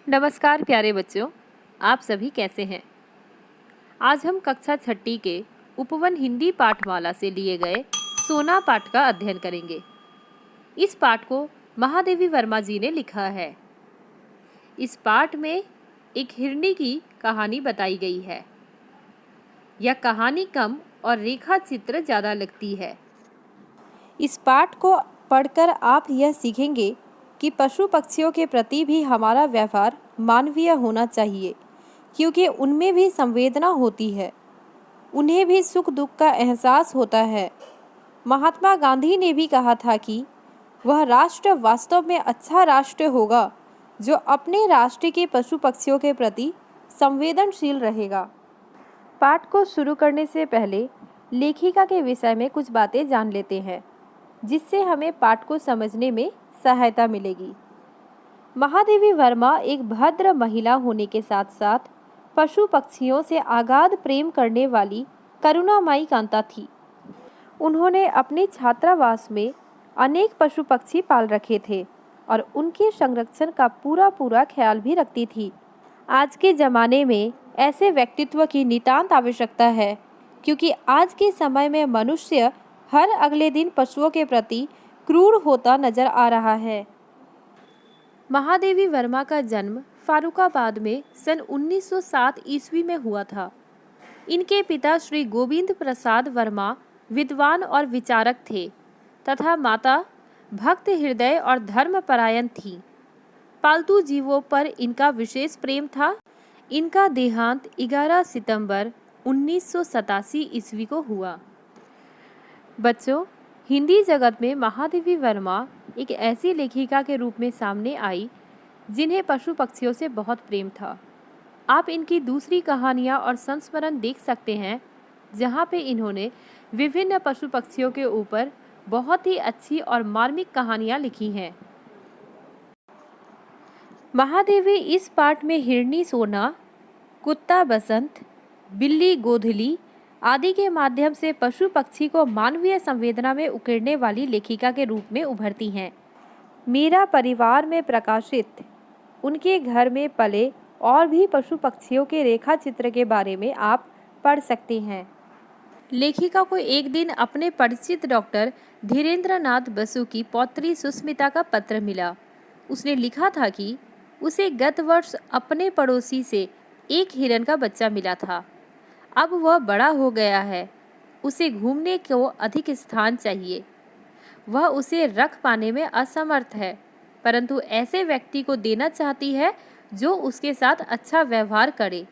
नमस्कार प्यारे बच्चों, आप सभी कैसे हैं। आज हम कक्षा छठी के उपवन हिंदी पाठमाला से लिए गए सोना पाठ का अध्ययन करेंगे। इस पाठ को महादेवी वर्मा जी ने लिखा है। इस पाठ में एक हिरनी की कहानी बताई गई है। यह कहानी कम और रेखा चित्र ज़्यादा लगती है। इस पाठ को पढ़कर आप यह सीखेंगे कि पशु पक्षियों के प्रति भी हमारा व्यवहार मानवीय होना चाहिए, क्योंकि उनमें भी संवेदना होती है, उन्हें भी सुख दुख का एहसास होता है। महात्मा गांधी ने भी कहा था कि वह राष्ट्र वास्तव में अच्छा राष्ट्र होगा जो अपने राष्ट्र के पशु पक्षियों के प्रति संवेदनशील रहेगा। पाठ को शुरू करने से पहले लेखिका के विषय में कुछ बातें जान लेते हैं, जिससे हमें पाठ को समझने में सहायता मिलेगी। महादेवी वर्मा एक भद्र महिला होने के साथ साथ पशु पक्षियों से अगाध प्रेम करने वाली करुणामयी कांता थी। उन्होंने अपने छात्रावास में अनेक पशु पक्षी पाल रखे थे और उनके संरक्षण का पूरा ख्याल भी रखती थी। आज के ज़माने में ऐसे व्यक्तित्व की नितांत आवश्यकता है, क्योंकि आज के समय में मनुष्य हर अगले दिन पशुओं के प्रति क्रूर होता नजर आ रहा है। महादेवी वर्मा का जन्म फारुखाबाद में सन 1907 ईस्वी में हुआ था। इनके पिता श्री गोविंद प्रसाद वर्मा विद्वान और विचारक थे तथा माता भक्त हृदय और धर्मपरायण थी। पालतू जीवों पर इनका विशेष प्रेम था। इनका देहांत 11 सितंबर 1987 ईस्वी को हुआ। बच्चों, हिंदी जगत में महादेवी वर्मा एक ऐसी लेखिका के रूप में सामने आई जिन्हें पशु पक्षियों से बहुत प्रेम था। आप इनकी दूसरी कहानियाँ और संस्मरण देख सकते हैं, जहाँ पे इन्होंने विभिन्न पशु पक्षियों के ऊपर बहुत ही अच्छी और मार्मिक कहानियाँ लिखी हैं। महादेवी इस पाठ में हिरनी सोना, कुत्ता बसंत, बिल्ली गोधली आदि के माध्यम से पशु पक्षी को मानवीय संवेदना में उकेरने वाली लेखिका के रूप में उभरती हैं। मेरा परिवार में प्रकाशित उनके घर में पले और भी पशु पक्षियों के रेखा चित्र के बारे में आप पढ़ सकते हैं। लेखिका को एक दिन अपने परिचित डॉक्टर धीरेन्द्र नाथ बसु की पौत्री सुस्मिता का पत्र मिला। उसने लिखा था कि उसे गत वर्ष अपने पड़ोसी से एक हिरन का बच्चा मिला था। अब वह बड़ा हो गया है, उसे घूमने को अधिक स्थान चाहिए। वह उसे रख पाने में असमर्थ है, परंतु ऐसे व्यक्ति को देना चाहती है जो उसके साथ अच्छा व्यवहार करे।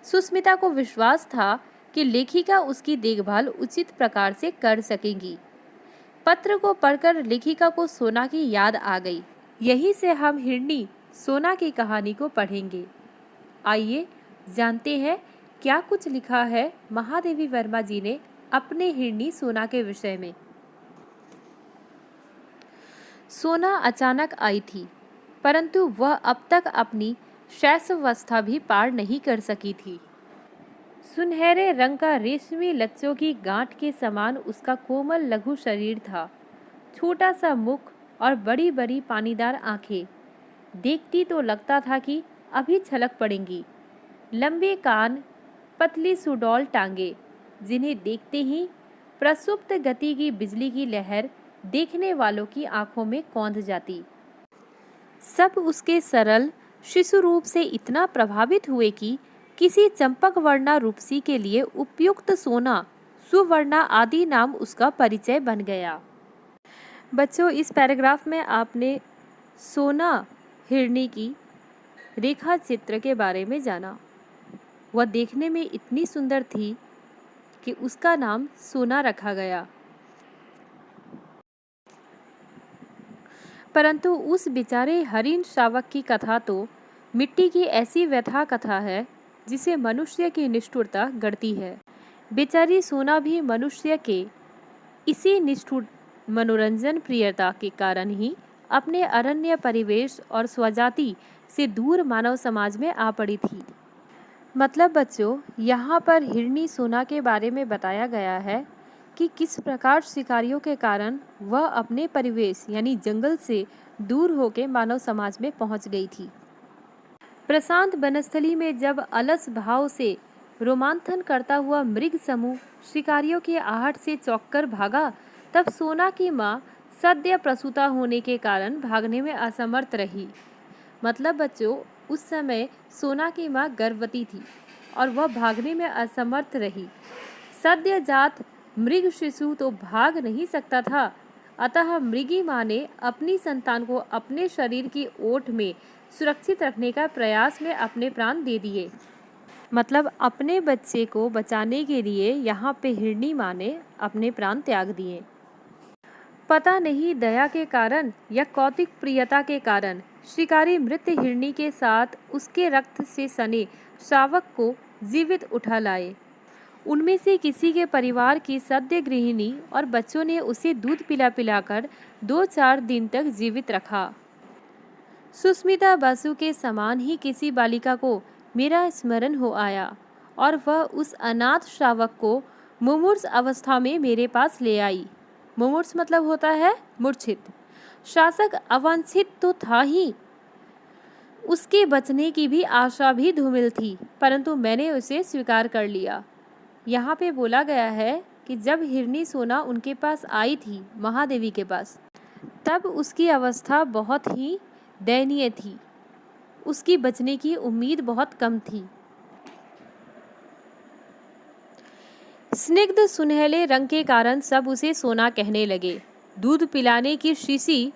सुस्मिता को विश्वास था कि लेखिका उसकी देखभाल उचित प्रकार से कर सकेगी। पत्र को पढ़कर लेखिका को सोना की याद आ गई। यहीं से हम हिरनी सोना की कहानी को पढ़ेंगे। आइए जानते हैं क्या कुछ लिखा है महादेवी वर्मा जी ने अपने हिरनी सोना के विषय में। सोना अचानक आई थी, परंतु वह अब तक अपनी शैशवावस्था भी पार नहीं कर सकी थी। सुनहरे रंग का रेशमी लच्चों की गांठ के समान उसका कोमल लघु शरीर था। छोटा सा मुख और बड़ी बड़ी पानीदार आंखें। देखती तो लगता था कि अभी छलक पड़ेंगी। लंबे कान, पतली सुडौल टांगे, जिन्हें देखते ही प्रसुप्त गति की बिजली की लहर देखने वालों की आंखों में कौंध जाती। सब उसके सरल शिशु रूप से इतना प्रभावित हुए कि किसी चंपक वर्णा रूपसी के लिए उपयुक्त सोना, सुवर्णा आदि नाम उसका परिचय बन गया। बच्चों, इस पैराग्राफ में आपने सोना हिरनी की रेखा चित्र के बारे में जाना। वह देखने में इतनी सुंदर थी कि उसका नाम सोना रखा गया। परंतु उस बेचारे हरिण शावक की कथा तो मिट्टी की ऐसी व्यथा कथा है जिसे मनुष्य की निष्ठुरता गढ़ती है। बेचारी सोना भी मनुष्य के इसी निष्ठुर मनोरंजन प्रियता के कारण ही अपने अरण्य परिवेश और स्वजाति से दूर मानव समाज में आ पड़ी थी। मतलब बच्चों, यहाँ पर हिरनी सोना के बारे में बताया गया है कि किस प्रकार शिकारियों के कारण वह अपने परिवेश यानी जंगल से दूर होकर मानव समाज में पहुँच गई थी। प्रशांत वनस्थली में जब अलस भाव से रोमांथन करता हुआ मृग समूह शिकारियों की आहट से चौंककर भागा, तब सोना की माँ सद्य प्रसूता होने के कारण भागने में असमर्थ रही। मतलब बच्चों, उस समय सोना की माँ गर्भवती थी और वह भागने में असमर्थ रही। सद्यजात मृग शिशु तो भाग नहीं सकता था, अतः मृगी माँ ने अपनी संतान को अपने शरीर की ओट में सुरक्षित रखने का प्रयास में अपने प्राण दे दिए। मतलब अपने बच्चे को बचाने के लिए यहाँ पे हिरणी माँ ने अपने प्राण त्याग दिए। पता नहीं दया के कारण या कौतिक प्रियता के कारण शिकारी मृत हिरणी के साथ उसके रक्त से सने शावक को जीवित उठा लाए। उनमें से किसी के परिवार की सद्य गृहिणी और बच्चों ने उसे दूध पिला पिलाकर 2-4 दिन तक जीवित रखा। सुस्मिता बासु के समान ही किसी बालिका को मेरा स्मरण हो आया और वह उस अनाथ शावक को मुमूर्ष अवस्था में मेरे पास ले आई। मुमूर्ष मतलब होता है मूर्छित। शासक अवांछित तो था ही, उसके बचने की भी आशा भी धूमिल थी, परंतु मैंने उसे स्वीकार कर लिया। यहाँ पे बोला गया है कि जब हिरणी सोना उनके पास आई थी, महादेवी के पास, तब उसकी अवस्था बहुत ही दयनीय थी। उसकी बचने की उम्मीद बहुत कम थी। स्निग्ध सुनहले रंग के कारण सब उसे सोना कहने लगे। दूध पिलाने की शीशी,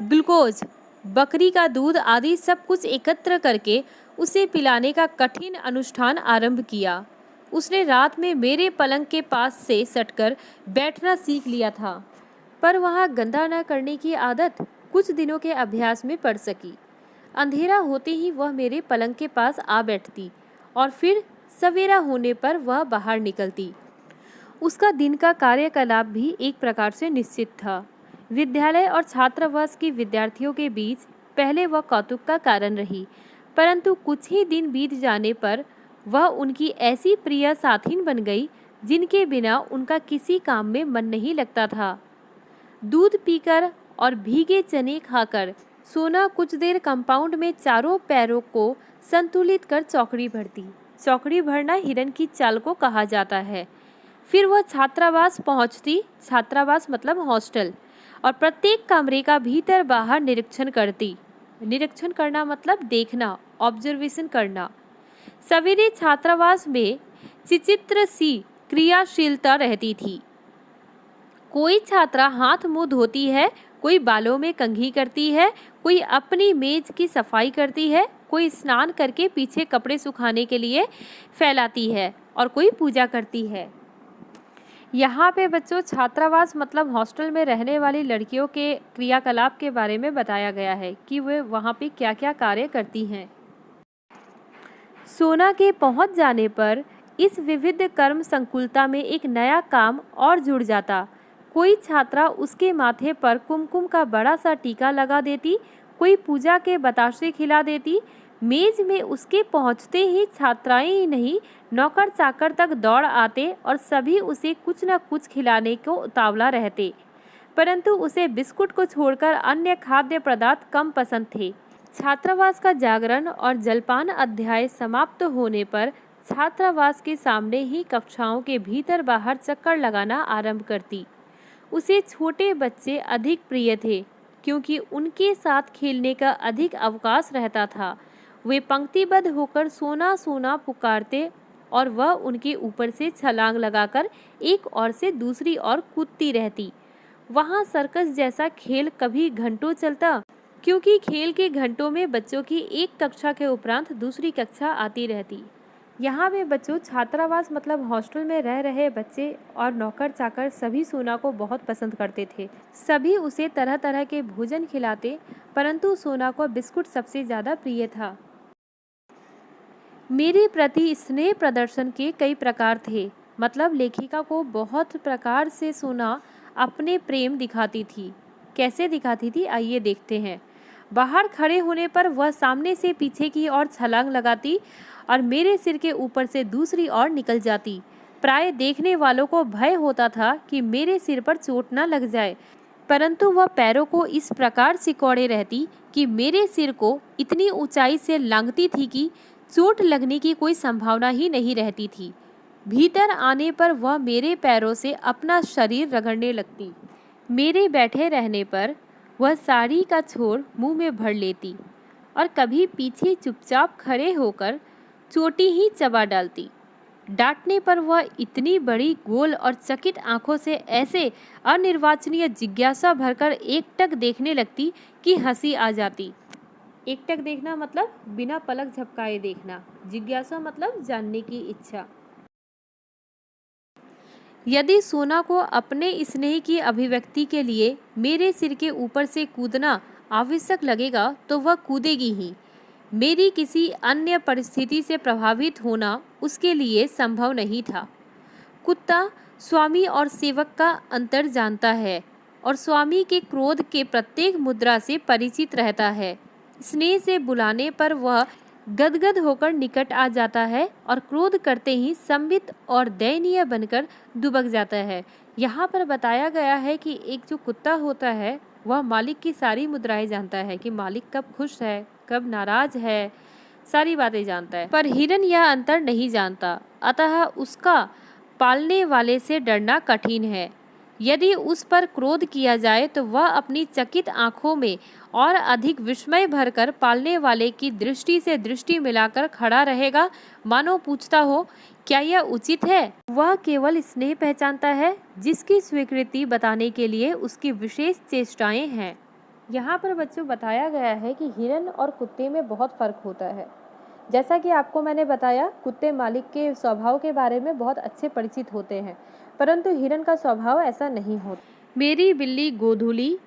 ग्लूकोज, बकरी का दूध आदि सब कुछ एकत्र करके उसे पिलाने का कठिन अनुष्ठान आरंभ किया। उसने रात में मेरे पलंग के पास से सटकर बैठना सीख लिया था, पर वहाँ गंदा न करने की आदत कुछ दिनों के अभ्यास में पड़ सकी। अंधेरा होते ही वह मेरे पलंग के पास आ बैठती और फिर सवेरा होने पर वह बाहर निकलती। उसका दिन का कार्यकलाप भी एक प्रकार से निश्चित था। विद्यालय और छात्रावास के विद्यार्थियों के बीच पहले वह कौतुक का कारण रही, परंतु कुछ ही दिन बीत जाने पर वह उनकी ऐसी प्रिय साथिन बन गई जिनके बिना उनका किसी काम में मन नहीं लगता था। दूध पीकर और भीगे चने खाकर सोना कुछ देर कंपाउंड में चारों पैरों को संतुलित कर चौकड़ी भरती। चौकड़ी भरना हिरन की चाल को कहा जाता है। फिर वह छात्रावास पहुंचती, छात्रावास मतलब हॉस्टल, और प्रत्येक कमरे का भीतर बाहर निरीक्षण करती। निरीक्षण करना मतलब देखना, ऑब्जर्वेशन करना। सवेरे छात्रावास में चिचित्र सी क्रियाशीलता रहती थी। कोई छात्रा हाथ मुंह धोती है, कोई बालों में कंघी करती है, कोई अपनी मेज की सफाई करती है, कोई स्नान करके पीछे कपड़े सुखाने के लिए फैलाती है और कोई पूजा करती है। यहाँ पे बच्चों छात्रावास मतलब हॉस्टल में रहने वाली लड़कियों के क्रियाकलाप के बारे में बताया गया है कि वे वहाँ पे क्या क्या कार्य करती हैं। सोना के पहुँच जाने पर इस विविध कर्म संकुलता में एक नया काम और जुड़ जाता। कोई छात्रा उसके माथे पर कुमकुम का बड़ा सा टीका लगा देती, कोई पूजा के बताशे खिला देती। मेज में उसके पहुंचते ही छात्राएं ही नहीं, नौकर चाकर तक दौड़ आते और सभी उसे कुछ न कुछ खिलाने को उतावला रहते, परंतु उसे बिस्कुट को छोड़कर अन्य खाद्य पदार्थ कम पसंद थे। छात्रावास का जागरण और जलपान अध्याय समाप्त होने पर छात्रावास के सामने ही कक्षाओं के भीतर बाहर चक्कर लगाना आरंभ करती। उसे छोटे बच्चे अधिक प्रिय थे क्योंकि उनके साथ खेलने का अधिक अवकाश रहता था। वे पंक्तिबद्ध होकर सोना सोना पुकारते और वह उनके ऊपर से छलांग लगाकर एक ओर से दूसरी ओर कूदती रहती। वहाँ सर्कस जैसा खेल कभी घंटों चलता, क्योंकि खेल के घंटों में बच्चों की एक कक्षा के उपरांत दूसरी कक्षा आती रहती। यहाँ में बच्चों छात्रावास मतलब हॉस्टल में रह रहे बच्चे और नौकर चाकर सभी सोना को बहुत पसंद करते थे। सभी उसे तरह तरह के भोजन खिलाते, परंतु सोना को बिस्कुट सबसे ज़्यादा प्रिय था। मेरे प्रति स्नेह प्रदर्शन के कई प्रकार थे। मतलब लेखिका को बहुत प्रकार से सोना अपने प्रेम दिखाती थी। कैसे दिखाती थी आइए देखते हैं। बाहर खड़े होने पर वह सामने से पीछे की ओर छलांग लगाती और मेरे सिर के ऊपर से दूसरी ओर निकल जाती। प्राय देखने वालों को भय होता था कि मेरे सिर पर चोट न लग जाए, परंतु वह पैरों को इस प्रकार सिकोड़े रहती कि मेरे सिर को इतनी ऊंचाई से लांघती थी कि चोट लगने की कोई संभावना ही नहीं रहती थी। भीतर आने पर वह मेरे पैरों से अपना शरीर रगड़ने लगती। मेरे बैठे रहने पर वह साड़ी का छोर मुंह में भर लेती और कभी पीछे चुपचाप खड़े होकर चोटी ही चबा डालती। डांटने पर वह इतनी बड़ी गोल और चकित आंखों से ऐसे अनिर्वाचनीय जिज्ञासा भरकर एकटक देखने लगती कि हंसी आ जाती। एकटक देखना मतलब बिना पलक झपकाए देखना, जिज्ञासा मतलब जानने की इच्छा। यदि सोना को अपने स्नेह की अभिव्यक्ति के लिए मेरे सिर के ऊपर से कूदना आवश्यक लगेगा तो वह कूदेगी ही। मेरी किसी अन्य परिस्थिति से प्रभावित होना उसके लिए संभव नहीं था। कुत्ता स्वामी और सेवक का अंतर जानता है और स्वामी के क्रोध के प्रत्येक मुद्रा से परिचित रहता है। स्नेह से बुलाने पर वह गदगद होकर निकट आ जाता है और क्रोध करते ही संबित और दयनीय बनकर दुबक जाता है। यहाँ पर बताया गया है कि एक जो कुत्ता होता है वह मालिक की सारी मुद्राएं जानता है कि मालिक कब खुश है, कब नाराज है, सारी बातें जानता है। पर हिरन यह अंतर नहीं जानता, अतः उसका पालने वाले से डरना कठिन है। यदि उस पर क्रोध किया जाए तो वह अपनी चकित आंखों में और अधिक विस्मय भरकर पालने वाले की दृष्टि से दृष्टि मिलाकर खड़ा रहेगा, मानो पूछता हो क्या यह उचित है। वह केवल स्नेह पहचानता है जिसकी स्वीकृति बताने के लिए उसकी विशेष चेष्टाएं हैं। यहाँ पर बच्चों बताया गया है कि हिरन और कुत्ते में बहुत फर्क होता है। जैसा कि आपको मैंने बताया, कुत्ते मालिक के स्वभाव के बारे में बहुत अच्छे परिचित होते हैं, परंतु हिरन का स्वभाव ऐसा नहीं होता। मेरी बिल्ली गोधूली,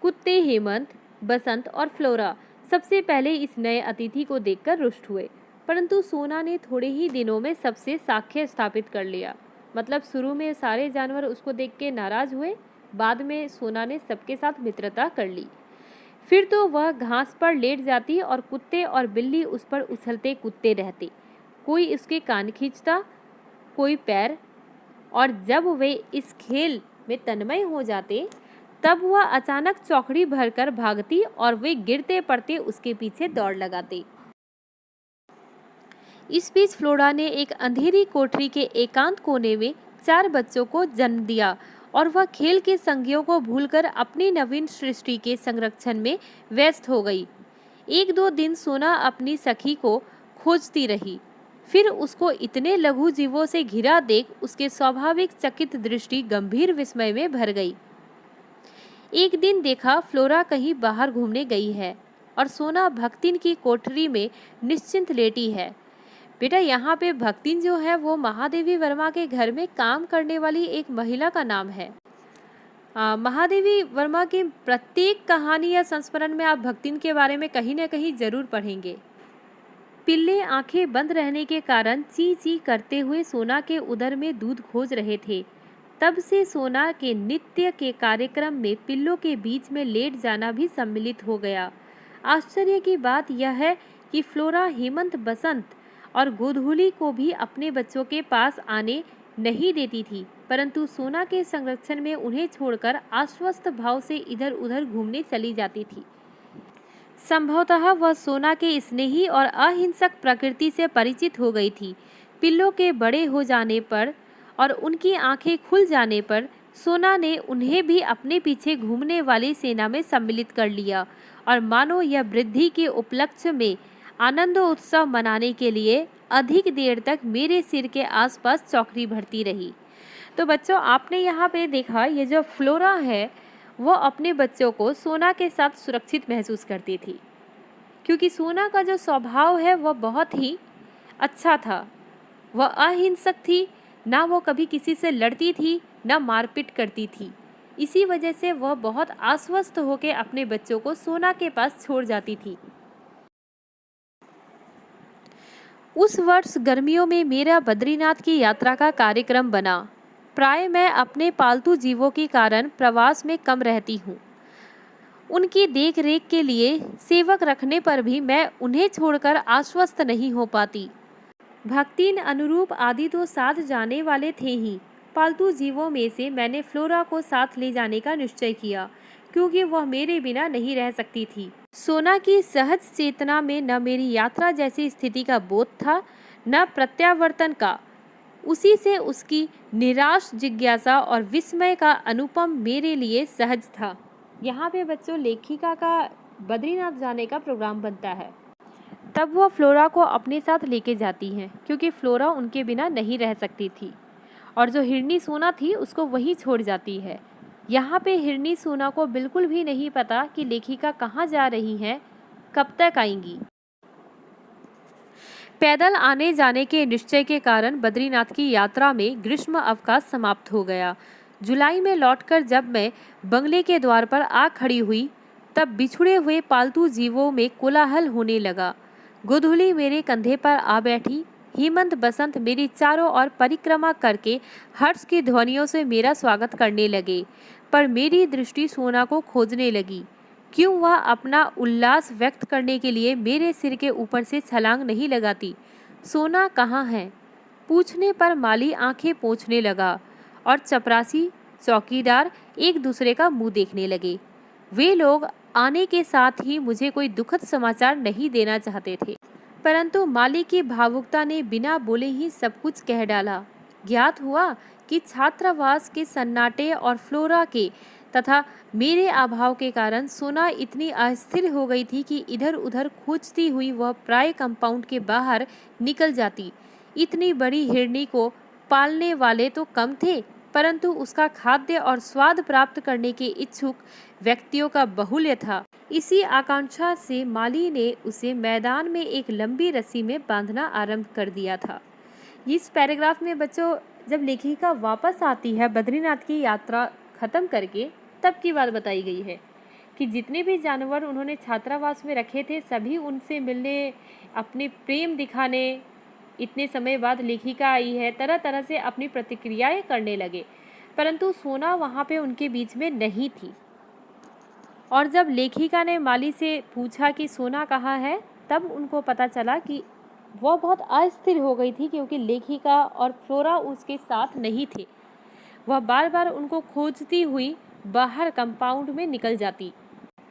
कुत्ते हेमंत, बसंत और फ्लोरा सबसे पहले इस नए अतिथि को देखकर रुष्ट हुए, परंतु सोना ने थोड़े ही दिनों में सबसे साक्ष्य स्थापित कर लिया। मतलब शुरू में सारे जानवर उसको देख के नाराज हुए, बाद में सोना ने सबके साथ मित्रता कर ली। फिर तो वह घास पर लेट जाती और कुत्ते और बिल्ली उस पर उछलते कूदते रहते। कोई उसके कान खींचता, कोई पैर, और जब वे इस खेल में तन्मय हो जाते तब वह अचानक चौकड़ी भरकर भागती और वे गिरते पड़ते उसके पीछे दौड़ लगाते। इस बीच फ्लोरा ने एक अंधेरी कोठरी के एकांत कोने में 4 बच्चों को जन्म दिया और वह खेल के संगियों को भूलकर अपनी नवीन सृष्टि के संरक्षण में व्यस्त हो गई। 1-2 दिन सोना अपनी सखी को खोजती रही, फिर उसको इतने लघु जीवों से घिरा देख उसके स्वाभाविक चकित दृष्टि गंभीर विस्मय में भर गई। एक दिन देखा फ्लोरा कहीं बाहर घूमने गई है और सोना भक्तिन की कोठरी में निश्चिंत लेटी है। बेटा, यहाँ पे भक्तिन जो है वो महादेवी वर्मा के घर में काम करने वाली एक महिला का नाम है। महादेवी वर्मा के प्रत्येक कहानी या संस्मरण में आप भक्तिन के बारे में कहीं न कहीं जरूर पढ़ेंगे। पिल्ले आंखें बंद रहने के कारण ची ची करते हुए सोना के उदर में दूध खोज रहे थे। तब से सोना के नित्य के कार्यक्रम में पिल्लों के बीच में लेट जाना भी सम्मिलित हो गया। आश्चर्य की बात यह है कि फ्लोरा हेमंत, बसंत और गोधूली को भी अपने बच्चों के पास आने नहीं देती थी, परंतु सोना के संरक्षण में उन्हें छोड़कर आश्वस्त भाव से इधर उधर घूमने चली जाती थी। संभवतः वह सोना के स्नेही और अहिंसक प्रकृति से परिचित हो गई थी। पिल्लों के बड़े हो जाने पर और उनकी आंखें खुल जाने पर सोना ने उन्हें भी अपने पीछे घूमने वाली सेना में सम्मिलित कर लिया और मानो यह वृद्धि के उपलक्ष्य में आनंद उत्सव मनाने के लिए अधिक देर तक मेरे सिर के आसपास चौकड़ी भरती रही। तो बच्चों, आपने यहाँ पे देखा, ये जो फ्लोरा है वो अपने बच्चों को सोना के साथ सुरक्षित महसूस करती थी, क्योंकि सोना का जो स्वभाव है वह बहुत ही अच्छा था। वह अहिंसक थी, ना वो कभी किसी से लड़ती थी ना मारपीट करती थी। इसी वजह से वह बहुत आश्वस्त होकर अपने बच्चों को सोना के पास छोड़ जाती थी। उस वर्ष गर्मियों में मेरा बद्रीनाथ की यात्रा का कार्यक्रम बना। प्राय मैं अपने पालतू जीवों के कारण प्रवास में कम रहती हूँ। उनकी देख रेख के लिए सेवक रखने पर भी मैं उन्हें छोड़कर आश्वस्त नहीं हो पाती। भक्तिन, अनुरूप आदि तो साथ जाने वाले थे ही। पालतू जीवों में से मैंने फ्लोरा को साथ ले जाने का निश्चय किया, क्योंकि वह मेरे बिना नहीं रह सकती थी। सोना की सहज चेतना में न मेरी यात्रा जैसी स्थिति का बोध था, न प्रत्यावर्तन का। उसी से उसकी निराश जिज्ञासा और विस्मय का अनुपम मेरे लिए सहज था। यहाँ पे बच्चों लेखिका का बद्रीनाथ जाने का प्रोग्राम बनता है। तब वह फ्लोरा को अपने साथ लेके जाती हैं, क्योंकि फ्लोरा उनके बिना नहीं रह सकती थी, और जो हिरनी सोना थी उसको वहीं छोड़ जाती है। यहाँ पे हिरनी सोना को बिल्कुल भी नहीं पता कि लेखिका कहाँ जा रही हैं, कब तक आएंगी। पैदल आने जाने के निश्चय के कारण बद्रीनाथ की यात्रा में ग्रीष्म अवकाश समाप्त हो गया। जुलाई में लौटकर जब मैं बंगले के द्वार पर आ खड़ी हुई, तब बिछुड़े हुए पालतू जीवों में कोलाहल होने लगा। गोधूली मेरे कंधे पर आ बैठी। हेमंत बसंत मेरी चारों ओर परिक्रमा करके हर्ष की ध्वनियों से मेरा स्वागत करने लगे, पर मेरी दृष्टि सोना को खोजने लगी। क्यों वह अपना उल्लास व्यक्त करने के लिए मेरे सिर के ऊपर से छलांग नहीं लगाती? सोना कहाँ है? पूछने पर माली आंखें पोंछने लगा और चपरासी चौकीदार एक दूसरे का मुंह देखने लगे। वे लोग आने के साथ ही मुझे कोई दुखद समाचार नहीं देना चाहते थे, परंतु माली की भावुकता ने बिना बोले ही सब कुछ कह डाला। ज्ञात हुआ कि छात्रावास के सन्नाटे और फ्लोरा के तथा मेरे अभाव के कारण सोना इतनी अस्थिर हो गई थी कि इधर उधर खोजती हुई वह प्राय कंपाउंड के बाहर निकल जाती। इतनी बड़ी हिरनी को पालने वाले तो कम थे, परंतु उसका खाद्य और स्वाद प्राप्त करने के इच्छुक व्यक्तियों का बहुल्य था। इसी आकांक्षा से माली ने उसे मैदान में एक लंबी रस्सी में बांधना आरंभ कर दिया था। इस पैराग्राफ में बच्चों जब लेखिका वापस आती है बद्रीनाथ की यात्रा खत्म करके, तब की बात बताई गई है कि जितने भी जानवर उन्होंने छात्रावास में रखे थे सभी उनसे मिलने, अपने प्रेम दिखाने इतने समय बाद लेखिका आई है, तरह तरह से अपनी प्रतिक्रियाएं करने लगे, परंतु सोना वहाँ पे उनके बीच में नहीं थी। और जब लेखिका ने माली से पूछा कि सोना कहाँ है, तब उनको पता चला कि वह बहुत अस्थिर हो गई थी, क्योंकि लेखिका और फ्लोरा उसके साथ नहीं थे। वह बार बार उनको खोजती हुई बाहर कंपाउंड में निकल जाती।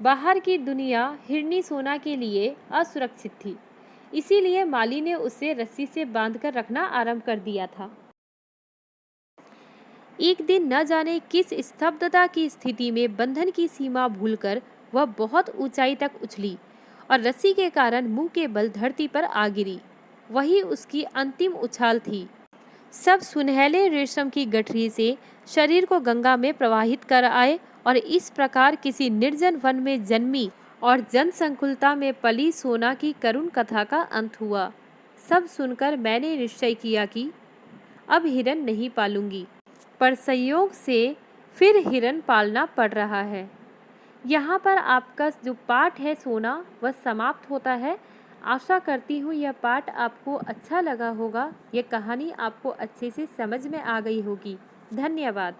बाहर की दुनिया हिरनी सोना के लिए असुरक्षित थी, इसीलिए माली ने उसे रस्सी से बांधकर रखना आरंभ कर दिया था। एक दिन न जाने किस स्तब्धता की स्थिति में बंधन की सीमा भूलकर वह बहुत ऊंचाई तक उछली और रस्सी के कारण मुंह के बल धरती पर आ गिरी। वही उसकी अंतिम उछाल थी। सब सुनहले रेशम की गठरी से शरीर को गंगा में प्रवाहित कर आए और इस प्रकार किसी निर्जन वन में जन्मी और जनसंकुलता में पली सोना की करुण कथा का अंत हुआ। सब सुनकर मैंने निश्चय किया कि अब हिरन नहीं पालूंगी, पर संयोग से फिर हिरन पालना पड़ रहा है। यहाँ पर आपका जो पाठ है सोना वह समाप्त होता है। आशा करती हूँ यह पाठ आपको अच्छा लगा होगा, यह कहानी आपको अच्छे से समझ में आ गई होगी। धन्यवाद।